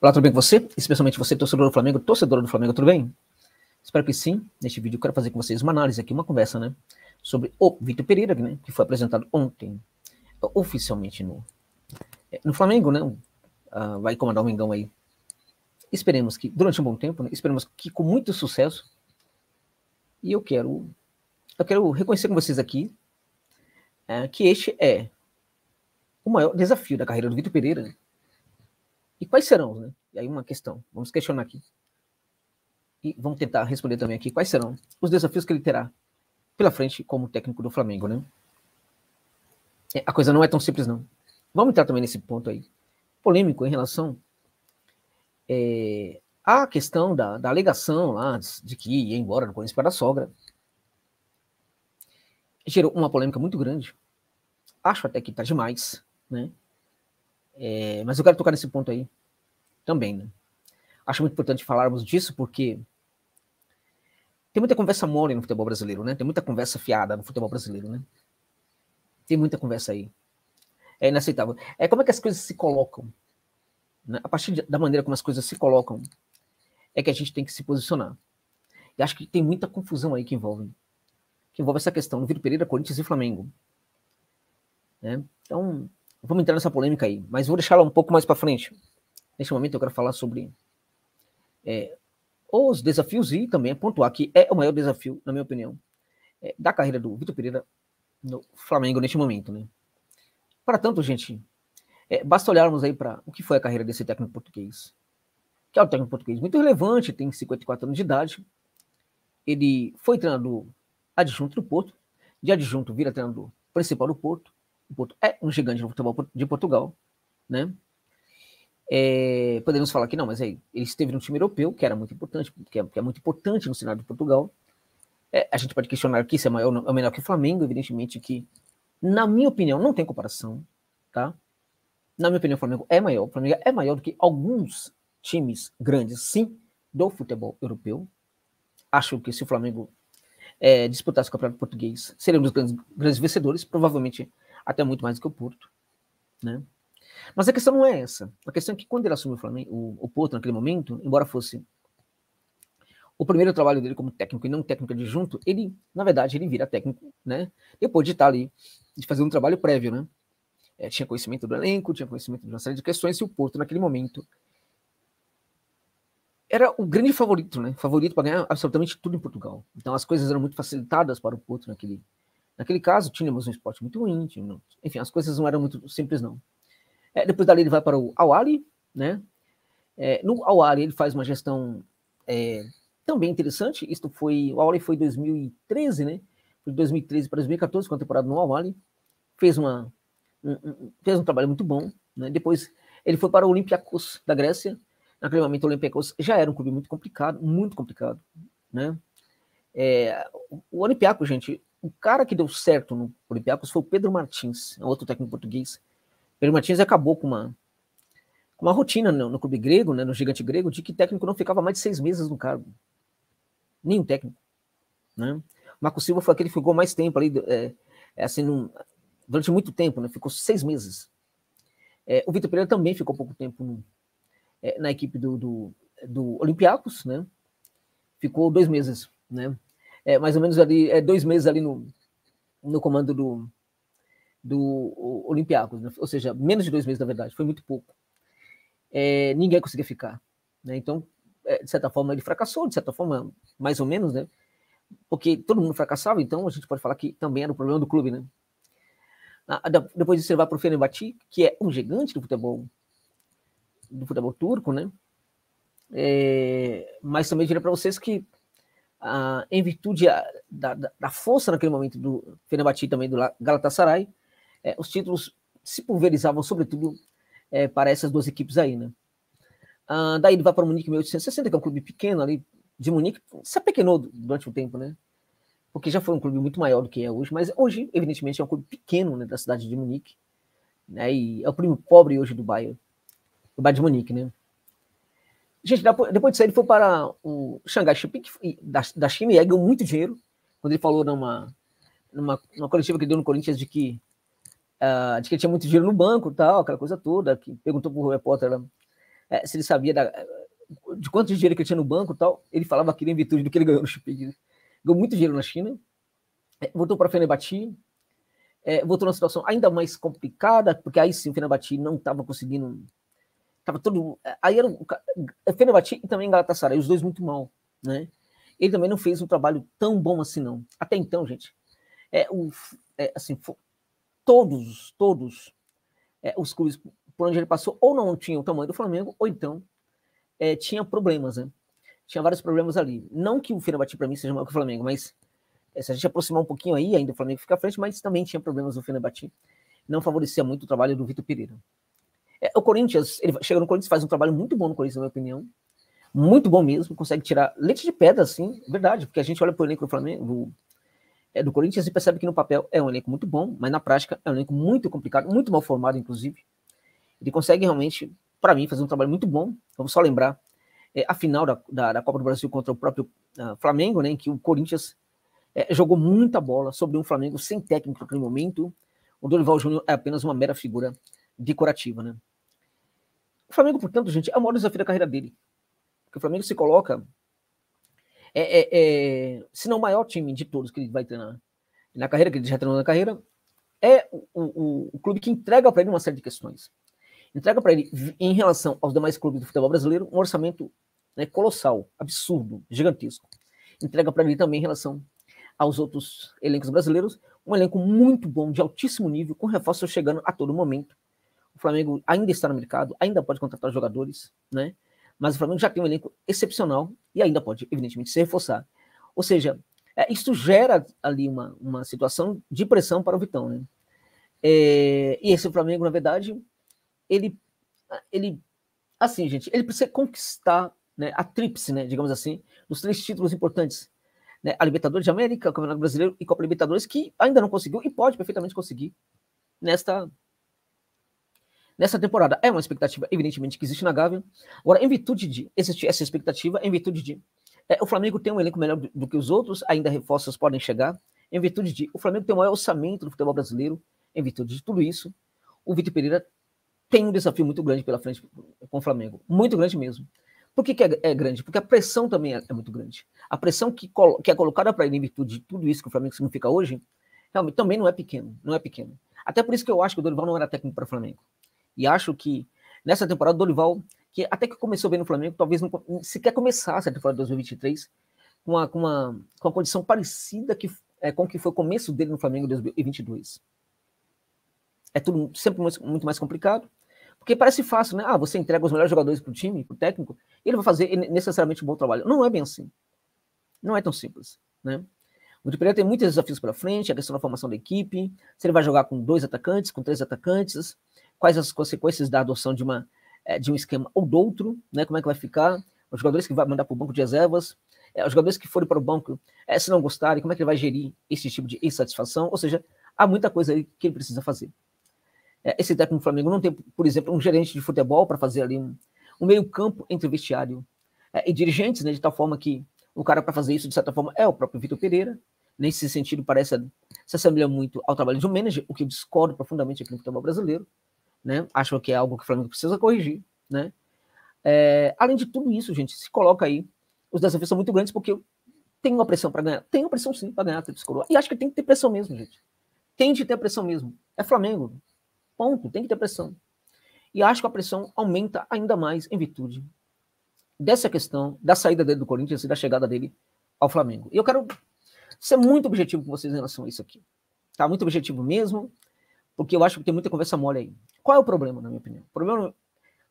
Olá, tudo bem com você? Especialmente você, torcedor do Flamengo, torcedora do Flamengo, tudo bem? Espero que sim. Neste vídeo eu quero fazer com vocês uma análise aqui, uma conversa, né? Sobre o Vitor Pereira, né? Que foi apresentado ontem, oficialmente no Flamengo, né? Vai comandar o Mengão aí. Esperemos que, durante um bom tempo, né? Esperemos que com muito sucesso. E eu quero reconhecer com vocês aqui que este é o maior desafio da carreira do Vitor Pereira, né? E quais serão, né? E aí uma questão, vamos questionar aqui. E vamos tentar responder também aqui quais serão os desafios que ele terá pela frente como técnico do Flamengo, né? A coisa não é tão simples, não. Vamos entrar também nesse ponto aí, polêmico em relação à questão da alegação lá de que ia embora do Corinthians para a sogra. Gerou uma polêmica muito grande. Acho até que está demais, né? Mas eu quero tocar nesse ponto aí também, né? Acho muito importante falarmos disso porque tem muita conversa mole no futebol brasileiro, né? Tem muita conversa fiada no futebol brasileiro, né? Tem muita conversa aí. É inaceitável. Como é que as coisas se colocam? Né? A partir da maneira como as coisas se colocam, é que a gente tem que se posicionar. E acho que tem muita confusão aí que envolve essa questão do Vitor Pereira, Corinthians e Flamengo. Né? Então, vamos entrar nessa polêmica aí, mas vou deixá-la um pouco mais para frente. Neste momento eu quero falar sobre os desafios e também pontuar que é o maior desafio, na minha opinião, da carreira do Vitor Pereira no Flamengo neste momento, né? Para tanto, gente, basta olharmos aí para o que foi a carreira desse técnico português, que é um técnico português muito relevante, tem 54 anos de idade. Ele foi treinador adjunto do Porto, de adjunto vira treinador principal do Porto. O Porto é um gigante no futebol de Portugal, né? Podemos falar que não, mas aí ele esteve no time europeu, que era muito importante, que é muito importante no cenário de Portugal. A gente pode questionar que isso é maior ou menor que o Flamengo, evidentemente que, na minha opinião, não tem comparação, tá? Na minha opinião, o Flamengo é maior. O Flamengo é maior do que alguns times grandes, sim, do futebol europeu. Acho que se o Flamengo disputasse o Campeonato Português, seria um dos grandes vencedores, provavelmente até muito mais do que o Porto, né? Mas a questão não é essa. A questão é que quando ele assumiu o Porto naquele momento, embora fosse o primeiro trabalho dele como técnico e não técnico adjunto, ele, na verdade, ele vira técnico, né? Depois de estar ali, de fazer um trabalho prévio, né? Tinha conhecimento do elenco, tinha conhecimento de uma série de questões, e o Porto, naquele momento, era o grande favorito, né? Favorito para ganhar absolutamente tudo em Portugal. Então as coisas eram muito facilitadas para o Porto naquele caso. Tínhamos um esporte muito ruim, enfim, as coisas não eram muito simples, não. Depois dali ele vai para o Al Ahly, né? No Al Ahly ele faz uma gestão também interessante. O Al Ahly foi em 2013, né? De 2013 para 2014, com a temporada no Al Ahly. Fez um trabalho muito bom, né? Depois ele foi para o Olympiacos da Grécia. Naquele momento o Olympiacos já era um clube muito complicado, né? O Olympiacos, gente, o cara que deu certo no Olympiacos foi o Pedro Martins, outro técnico português. Pedro Martins acabou com uma rotina no clube grego, né, no gigante grego, de que técnico não ficava mais de 6 meses no cargo. Nenhum técnico, né? Marco Silva foi aquele que ficou mais tempo ali, durante muito tempo, né? Ficou 6 meses. O Vitor Pereira também ficou pouco tempo na equipe do Olympiacos, né? Ficou 2 meses, né? Mais ou menos ali, 2 meses ali no comando do Olympiacos, né? Ou seja, menos de 2 meses, na verdade, foi muito pouco. Ninguém conseguia ficar, né? Então, de certa forma, ele fracassou, de certa forma, mais ou menos, né? Porque todo mundo fracassava, então a gente pode falar que também era o problema do clube, né? Depois disso, ele vai para o Fenerbahçe, que é um gigante do futebol turco, né? Mas também diria para vocês que, em virtude da força naquele momento do Fenerbahçe e também do Galatasaray, os títulos se pulverizavam, sobretudo, para essas duas equipes aí, né? Daí ele vai para o Munique em 1860, que é um clube pequeno ali de Munique, se apequenou durante um tempo, né? Porque já foi um clube muito maior do que é hoje, mas hoje, evidentemente, é um clube pequeno, né, da cidade de Munique, né? E é o primo pobre hoje do Bayern de Munique, né? Gente, depois disso aí ele foi para o Shanghai Shenhua da China e ganhou muito dinheiro, quando ele falou numa coletiva que ele deu no Corinthians de que ele tinha muito dinheiro no banco e tal, aquela coisa toda, que perguntou para o repórter se ele sabia de quanto dinheiro que ele tinha no banco e tal, ele falava aquilo em virtude do que ele ganhou no Chipig. Ganhou muito dinheiro na China, voltou para Fenerbahçe, voltou numa situação ainda mais complicada, porque aí sim o Fenerbahçe não estava conseguindo, estava todo, aí era o Fenerbahçe e também Galatasaray, os dois muito mal, né? Ele também não fez um trabalho tão bom assim não. Até então, gente, assim, todos os clubes por onde ele passou ou não tinham o tamanho do Flamengo, ou então tinha problemas, né? Tinha vários problemas ali. Não que o Fenerbahçe para mim seja maior que o Flamengo, mas se a gente aproximar um pouquinho aí, ainda o Flamengo fica à frente, mas também tinha problemas no Fenerbahçe. Não favorecia muito o trabalho do Vitor Pereira. O Corinthians, ele chega no Corinthians, faz um trabalho muito bom no Corinthians, na minha opinião. Muito bom mesmo, consegue tirar leite de pedra, assim, verdade, porque a gente olha pro elenco do Flamengo, do Corinthians, e percebe que no papel é um elenco muito bom, mas na prática é um elenco muito complicado, muito mal formado, inclusive. Ele consegue realmente, para mim, fazer um trabalho muito bom. Vamos só lembrar a final da Copa do Brasil contra o próprio Flamengo, né, em que o Corinthians jogou muita bola sobre um Flamengo sem técnico naquele momento. O Dorival Júnior é apenas uma mera figura decorativa, né? O Flamengo, portanto, gente, é o maior desafio da carreira dele. Porque o Flamengo se coloca se não o maior time de todos que ele vai treinar na carreira, que ele já treinou na carreira, é o clube que entrega para ele uma série de questões. Entrega para ele, em relação aos demais clubes do futebol brasileiro, um orçamento colossal, absurdo, gigantesco. Entrega para ele também, em relação aos outros elencos brasileiros, um elenco muito bom, de altíssimo nível, com reforços chegando a todo momento. O Flamengo ainda está no mercado, ainda pode contratar jogadores, né? Mas o Flamengo já tem um elenco excepcional e ainda pode, evidentemente, se reforçar. Ou seja, isso gera ali uma situação de pressão para o Vitão, né? E esse Flamengo, na verdade, ele assim, gente, ele precisa conquistar, né, a tríplice, né, digamos assim, dos 3 títulos importantes, né, a Libertadores de América, o Campeonato Brasileiro e Copa Libertadores, que ainda não conseguiu e pode perfeitamente conseguir nessa temporada. É uma expectativa, evidentemente, que existe na Gávea. Agora, em virtude de existir essa expectativa, em virtude de o Flamengo tem um elenco melhor do que os outros, ainda reforços podem chegar, em virtude de o Flamengo tem o maior orçamento do futebol brasileiro, em virtude de tudo isso, o Vitor Pereira tem um desafio muito grande pela frente com o Flamengo, muito grande mesmo. Por que é grande? Porque a pressão também é muito grande. A pressão que é colocada para ele em virtude de tudo isso que o Flamengo significa hoje, realmente também não é pequeno, não é pequeno. Até por isso que eu acho que o Dorival não era técnico para o Flamengo. E acho que nessa temporada o Dorival, que até que começou bem no Flamengo, talvez não sequer começasse a temporada de 2023 com uma condição parecida com o que foi o começo dele no Flamengo em 2022. É tudo sempre muito mais complicado, porque parece fácil, né? Você entrega os melhores jogadores para o time, para o técnico, e ele vai fazer necessariamente um bom trabalho. Não é bem assim. Não é tão simples, né? O Vitor Pereira tem muitos desafios pela frente, a questão da formação da equipe, se ele vai jogar com 2 atacantes, com 3 atacantes, quais as consequências da adoção de um esquema ou do outro, né? Como é que vai ficar, os jogadores que vai mandar para o banco de reservas, os jogadores que forem para o banco, se não gostarem, como é que ele vai gerir esse tipo de insatisfação, ou seja, há muita coisa aí que ele precisa fazer. Esse técnico do Flamengo não tem, por exemplo, um gerente de futebol para fazer ali um meio campo entre o vestiário e dirigentes, né, de tal forma que o cara para fazer isso, de certa forma, é o próprio Vitor Pereira. Nesse sentido, se assemelha muito ao trabalho de um manager, o que eu discordo profundamente aqui no futebol brasileiro, né? Acho que é algo que o Flamengo precisa corrigir, né? Além de tudo isso, gente, se coloca aí, os desafios são muito grandes, porque tem uma pressão para ganhar. Tem uma pressão sim para ganhar a Tríplice Coroa. E acho que tem que ter pressão mesmo, gente. Tem de ter pressão mesmo. É Flamengo. Ponto. Tem que ter pressão. E acho que a pressão aumenta ainda mais em virtude dessa questão da saída dele do Corinthians e da chegada dele ao Flamengo. E eu quero ser muito objetivo com vocês em relação a isso aqui. Tá? Muito objetivo mesmo, porque eu acho que tem muita conversa mole aí. Qual é o problema, na minha opinião? O problema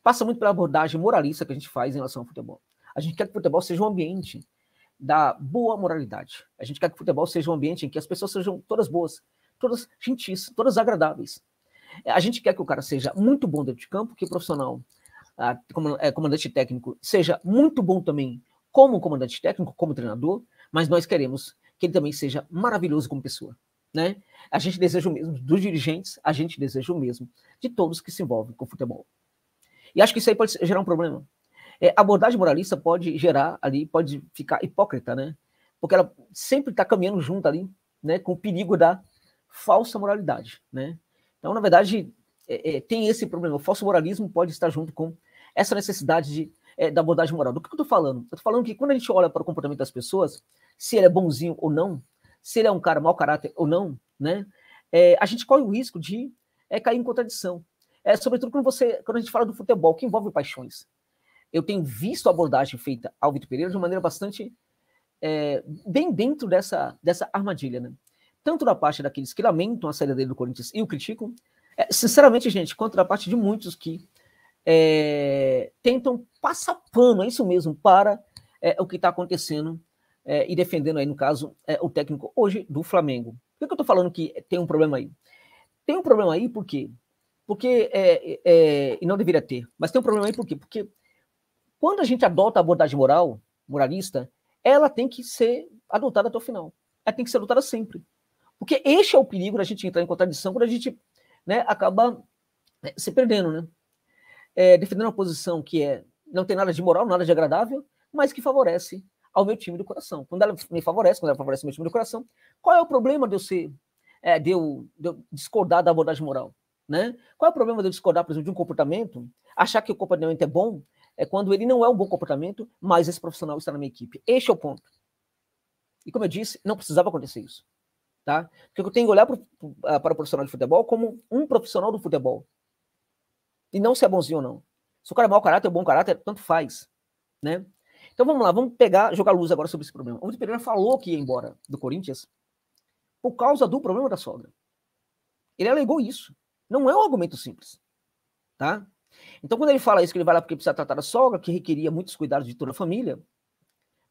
passa muito pela abordagem moralista que a gente faz em relação ao futebol. A gente quer que o futebol seja um ambiente da boa moralidade. A gente quer que o futebol seja um ambiente em que as pessoas sejam todas boas, todas gentis, todas agradáveis. A gente quer que o cara seja muito bom dentro de campo, que o profissional, comandante técnico, seja muito bom também como comandante técnico, como treinador, mas nós queremos que ele também seja maravilhoso como pessoa, né? A gente deseja o mesmo dos dirigentes, a gente deseja o mesmo de todos que se envolvem com o futebol. E acho que isso aí pode gerar um problema. A abordagem moralista pode ficar hipócrita, né? Porque ela sempre está caminhando junto ali, né, com o perigo da falsa moralidade, né? Então, na verdade, tem esse problema. O falso moralismo pode estar junto com essa necessidade da abordagem moral. Do que eu estou falando? Eu estou falando que quando a gente olha para o comportamento das pessoas, se ele é bonzinho ou não, se ele é um cara mau caráter ou não, né, a gente corre o risco de cair em contradição. Sobretudo quando a gente fala do futebol, que envolve paixões. Eu tenho visto a abordagem feita ao Vitor Pereira de uma maneira bastante bem dentro dessa armadilha, né? Tanto da parte daqueles que lamentam a saída dele do Corinthians e o criticam, sinceramente, gente, quanto da parte de muitos que tentam passar pano, é isso mesmo, para o que está acontecendo e defendendo aí, no caso, o técnico hoje do Flamengo. Por que eu estou falando que tem um problema aí? Tem um problema aí por quê? Porque, e não deveria ter, mas tem um problema aí por quê? Porque quando a gente adota a abordagem moralista, ela tem que ser adotada até o final. Ela tem que ser adotada sempre. Porque este é o perigo da gente entrar em contradição quando a gente acaba se perdendo, né? Defendendo uma posição que não tem nada de moral, nada de agradável, mas que favorece ao meu time do coração. Quando ela me favorece, quando ela favorece o meu time do coração, qual é o problema de eu discordar da abordagem moral? Né? Qual é o problema de eu discordar, por exemplo, de um comportamento, achar que o comportamento é bom, quando ele não é um bom comportamento, mas esse profissional está na minha equipe? Este é o ponto. E como eu disse, não precisava acontecer isso. Tá? Porque eu tenho que olhar para o profissional de futebol como um profissional do futebol. E não se é bonzinho ou não. Se o cara é mau caráter ou bom caráter, tanto faz. Né? Então vamos lá, vamos jogar luz agora sobre esse problema. O Vitor Pereira falou que ia embora do Corinthians por causa do problema da sogra. Ele alegou isso. Não é um argumento simples. Tá? Então, quando ele fala isso, que ele vai lá porque precisa tratar da sogra, que requeria muitos cuidados de toda a família,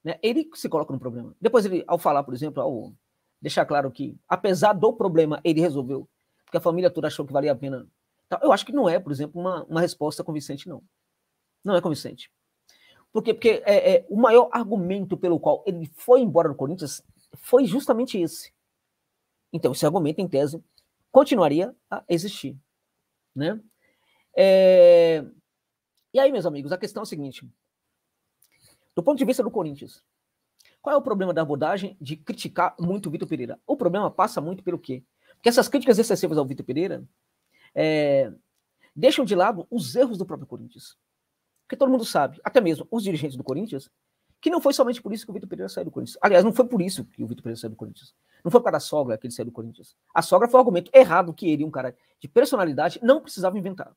né, ele se coloca no problema. Depois, ele, ao falar, por exemplo, ao deixar claro que, apesar do problema, ele resolveu, porque a família toda achou que valia a pena. Eu acho que não é, por exemplo, uma resposta convincente, não. Não é convincente. Por quê? Porque o maior argumento pelo qual ele foi embora do Corinthians foi justamente esse. Então, esse argumento, em tese, continuaria a existir. Né? E aí, meus amigos, a questão é a seguinte. Do ponto de vista do Corinthians, qual é o problema da abordagem de criticar muito o Vitor Pereira? O problema passa muito pelo quê? Porque essas críticas excessivas ao Vitor Pereira deixam de lado os erros do próprio Corinthians. Porque todo mundo sabe, até mesmo os dirigentes do Corinthians, que não foi somente por isso que o Vitor Pereira saiu do Corinthians. Aliás, não foi por isso que o Vitor Pereira saiu do Corinthians. Não foi por causa da sogra que ele saiu do Corinthians. A sogra foi um argumento errado que ele, um cara de personalidade, não precisava inventar.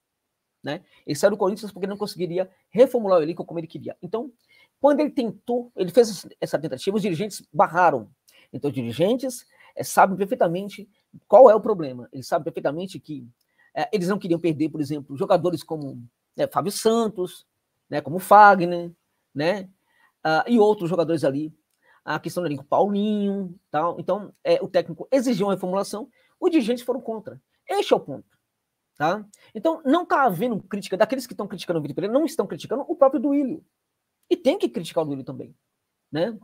Né? Ele saiu do Corinthians porque não conseguiria reformular o elenco como ele queria. Então, quando ele tentou, ele fez essa tentativa, os dirigentes barraram. Então, os dirigentes sabem perfeitamente qual é o problema. Eles sabem perfeitamente que eles não queriam perder, por exemplo, jogadores como Fábio Santos, né, como Fagner, né, e outros jogadores ali. A questão do elenco, Paulinho, tal. Então, o técnico exigiu uma reformulação, os dirigentes foram contra. Este é o ponto. Tá? Então, não está havendo crítica, daqueles que estão criticando o Vitor Pereira, não estão criticando o próprio Duílio. E tem que criticar o Duílio também. Né?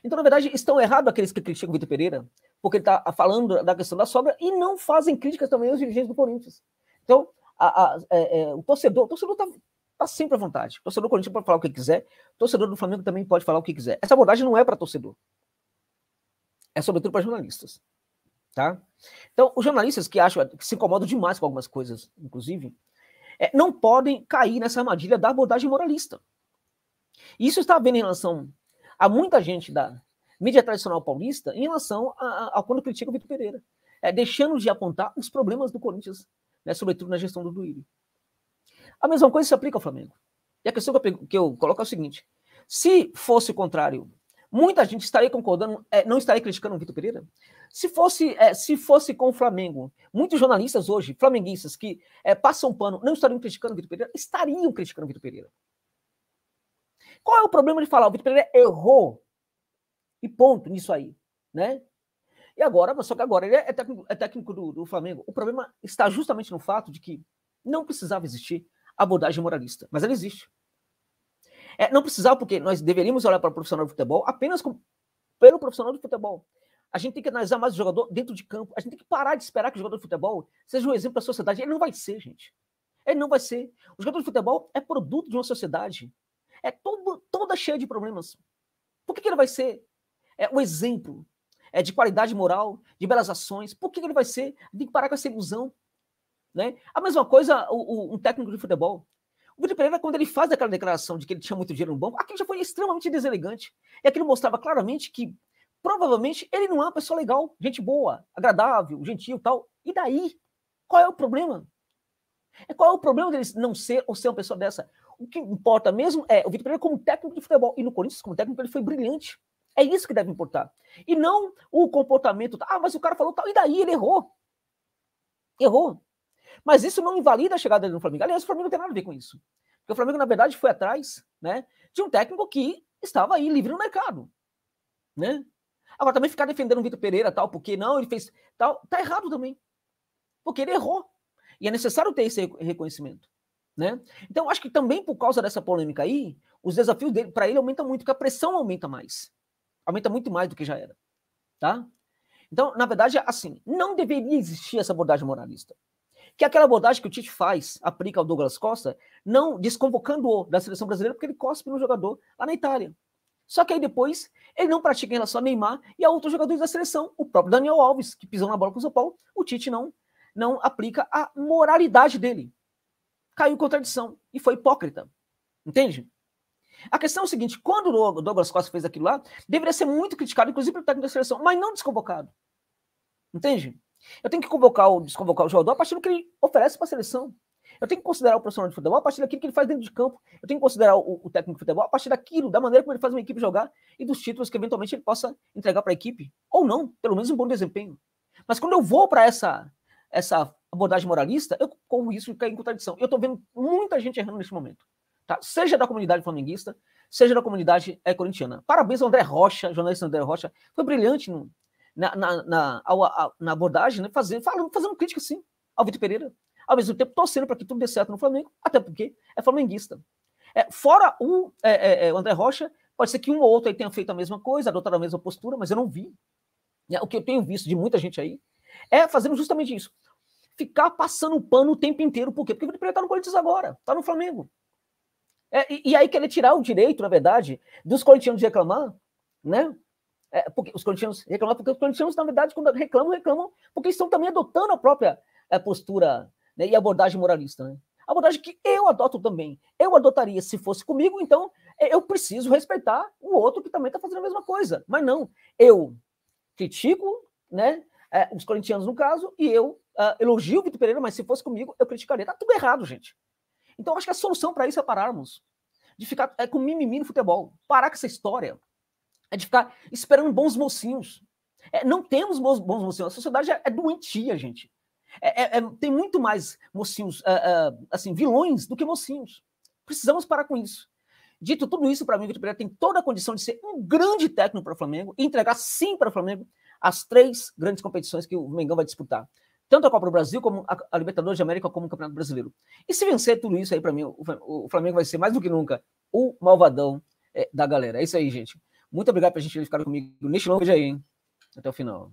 Então, na verdade, estão errados aqueles que criticam o Vitor Pereira, porque ele está falando da questão da sogra e não fazem críticas também aos dirigentes do Corinthians. Então, o torcedor está sempre à vontade. O torcedor do Corinthians pode falar o que quiser, o torcedor do Flamengo também pode falar o que quiser. Essa abordagem não é para torcedor. É sobretudo para jornalistas. Tá? Então, os jornalistas que se incomodam demais com algumas coisas, inclusive, não podem cair nessa armadilha da abordagem moralista. Isso está havendo em relação a muita gente da mídia tradicional paulista em relação a quando critica o Vitor Pereira, deixando de apontar os problemas do Corinthians, né, sobretudo na gestão do Duílio. A mesma coisa se aplica ao Flamengo. E a questão que eu coloco é o seguinte: se fosse o contrário, muita gente estaria concordando, não estaria criticando o Vitor Pereira? Se fosse com o Flamengo, muitos jornalistas hoje, flamenguistas, que passam pano, não estariam criticando o Vitor Pereira? Estariam criticando o Vitor Pereira. Qual é o problema de falar? O Vitor Pereira errou. E ponto nisso aí. Né? E agora, só que agora ele é técnico do Flamengo. O problema está justamente no fato de que não precisava existir abordagem moralista, mas ela existe. Não precisava, porque nós deveríamos olhar para o profissional de futebol apenas pelo profissional de futebol. A gente tem que analisar mais o jogador dentro de campo. A gente tem que parar de esperar que o jogador de futebol seja um exemplo para a sociedade. Ele não vai ser, gente. Ele não vai ser. O jogador de futebol é produto de uma sociedade. Toda cheia de problemas. Por que ele vai ser um exemplo de qualidade moral, de belas ações? Por que ele vai ser? Tem que parar com essa ilusão. Né? A mesma coisa um técnico de futebol. O Vitor Pereira, quando ele faz aquela declaração de que ele tinha muito dinheiro no banco, aquilo já foi extremamente deselegante. E aquilo mostrava claramente que, provavelmente, ele não é uma pessoa legal, gente boa, agradável, gentil e tal. E daí? Qual é o problema? Qual é o problema dele não ser ou ser uma pessoa dessa? O que importa mesmo é o Vitor Pereira como técnico de futebol. E no Corinthians, como técnico, ele foi brilhante. É isso que deve importar. E não o comportamento. Ah, mas o cara falou tal. E daí? Ele errou. Errou. Mas isso não invalida a chegada dele no Flamengo. Aliás, o Flamengo não tem nada a ver com isso. Porque o Flamengo, na verdade, foi atrás, né, de um técnico que estava aí livre no mercado. Né? Agora, também ficar defendendo o Vitor Pereira, tal, porque não, ele fez tal, tá errado também. Porque ele errou. E é necessário ter esse reconhecimento. Né? Então, acho que também por causa dessa polêmica aí, os desafios dele para ele aumentam muito, porque a pressão aumenta mais. Aumenta muito mais do que já era. Tá? Então, na verdade, assim, não deveria existir essa abordagem moralista. Que é aquela abordagem que o Tite faz, aplica ao Douglas Costa, não desconvocando-o da seleção brasileira, porque ele cospe no jogador lá na Itália. Só que aí depois, ele não pratica em relação a Neymar e a outros jogadores da seleção. O próprio Daniel Alves, que pisou na bola com o São Paulo, o Tite não aplica a moralidade dele. Caiu em contradição e foi hipócrita. Entende? A questão é o seguinte, quando o Douglas Costa fez aquilo lá, deveria ser muito criticado, inclusive pelo técnico da seleção, mas não desconvocado. Entende? Eu tenho que desconvocar o jogador a partir do que ele oferece para a seleção. Eu tenho que considerar o profissional de futebol a partir daquilo que ele faz dentro de campo. Eu tenho que considerar o técnico de futebol a partir daquilo, da maneira como ele faz uma equipe jogar e dos títulos que eventualmente ele possa entregar para a equipe. Ou não, pelo menos um bom desempenho. Mas quando eu vou para essa abordagem moralista, eu corro isso de cair em contradição. Eu estou vendo muita gente errando nesse momento. Tá? Seja da comunidade flamenguista, seja da comunidade corintiana. Parabéns ao André Rocha, jornalista André Rocha. Foi brilhante na abordagem, né? fazendo crítica, sim, ao Vitor Pereira. Ao mesmo tempo, torcendo para que tudo dê certo no Flamengo, até porque é flamenguista. Fora o André Rocha, pode ser que um ou outro aí tenha feito a mesma coisa, adotado a mesma postura, mas eu não vi. O que eu tenho visto de muita gente aí é fazendo justamente isso. Ficar passando o pano o tempo inteiro. Por quê? Porque o Vitor Pereira está no Corinthians agora, está no Flamengo. E aí querer tirar o direito, na verdade, dos corintianos de reclamar, né? Porque os corintianos reclamam, porque os corintianos, na verdade, quando reclamam, porque estão também adotando a própria postura, né, e abordagem moralista. Né? A abordagem que eu adoto também. Eu adotaria se fosse comigo, então eu preciso respeitar o outro que também está fazendo a mesma coisa. Mas não, eu critico, né, os corintianos no caso, e eu elogio o Vitor Pereira, mas se fosse comigo, eu criticaria. Tá tudo errado, gente. Então, acho que a solução para isso é pararmos de ficar com mimimi no futebol. Parar com essa história. É de ficar esperando bons mocinhos. Não temos bons mocinhos. A sociedade é doentia, gente. Tem muito mais mocinhos, assim, vilões do que mocinhos. Precisamos parar com isso. Dito tudo isso, para mim, o Vitor Pereira tem toda a condição de ser um grande técnico para o Flamengo e entregar, sim, para o Flamengo as 3 grandes competições que o Mengão vai disputar. Tanto a Copa do Brasil, como a Libertadores de América, como o Campeonato Brasileiro. E se vencer tudo isso aí, para mim, o Flamengo vai ser mais do que nunca o malvadão da galera. É isso aí, gente. Muito obrigado pra gente ficar comigo neste longo dia aí, hein? Até o final.